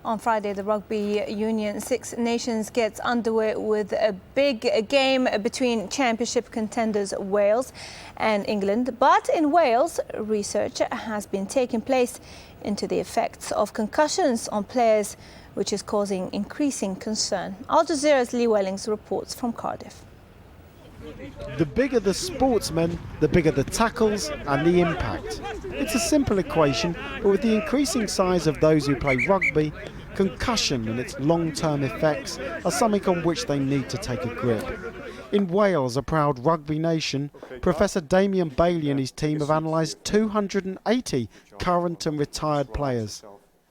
On Friday, the Rugby Union Six Nations gets underway with a big game between championship contenders Wales and England. But in Wales, research has been taking place into the effects of concussions on players, which is causing increasing concern. Al Jazeera's Lee Wellings reports from Cardiff. The bigger the sportsmen, the bigger the tackles and the impact. It's a simple equation, but with the increasing size of those who play rugby, concussion and its long-term effects are something on which they need to take a grip. In Wales, a proud rugby nation, Professor Damian Bailey and his team have analysed 280 current and retired players,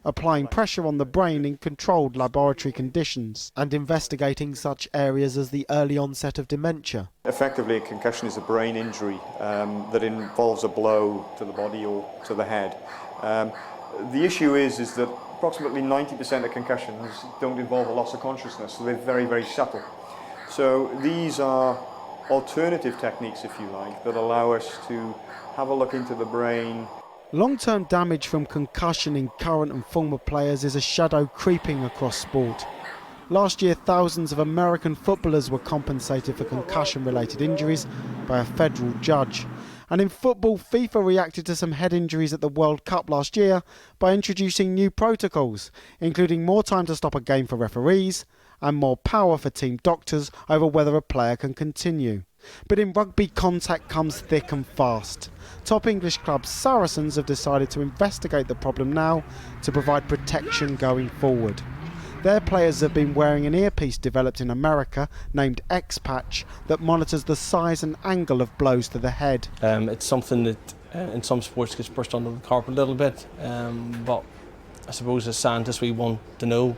applying pressure on the brain in controlled laboratory conditions and investigating such areas as the early onset of dementia. Effectively, a concussion is a brain injury that involves a blow to the body or to the head. The issue is that approximately 90% of concussions don't involve a loss of consciousness, so they're very subtle. So these are alternative techniques, if you like, that allow us to have a look into the brain. Long-term damage from concussion in current and former players is a shadow creeping across sport. Last year, thousands of American footballers were compensated for concussion-related injuries by a federal judge. And in football, FIFA reacted to some head injuries at the World Cup last year by introducing new protocols, including more time to stop a game for referees and more power for team doctors over whether a player can continue. But in rugby, contact comes thick and fast. Top English club Saracens have decided to investigate the problem now to provide protection going forward. Their players have been wearing an earpiece developed in America named X-Patch that monitors the size and angle of blows to the head. It's something that in some sports gets brushed under the carpet a little bit, but I suppose as scientists we want to know.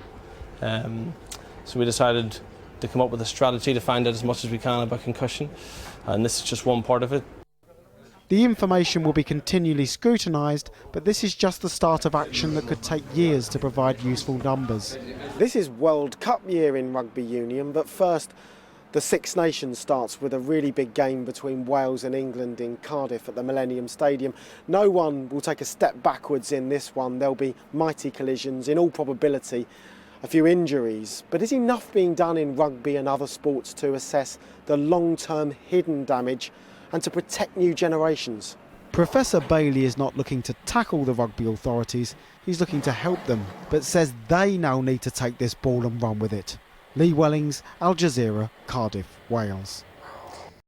So we decided to come up with a strategy to find out as much as we can about concussion, and this is just one part of it. The information will be continually scrutinised, but this is just the start of action that could take years to provide useful numbers. This is World Cup year in rugby union, but first the Six Nations starts with a really big game between Wales and England in Cardiff at the Millennium Stadium. No one will take a step backwards in this one. There'll be mighty collisions, in all probability a few injuries, but is enough being done in rugby and other sports to assess the long-term hidden damage and to protect new generations? Professor Bailey is not looking to tackle the rugby authorities, he's looking to help them, but says they now need to take this ball and run with it. Lee Wellings, Al Jazeera, Cardiff, Wales.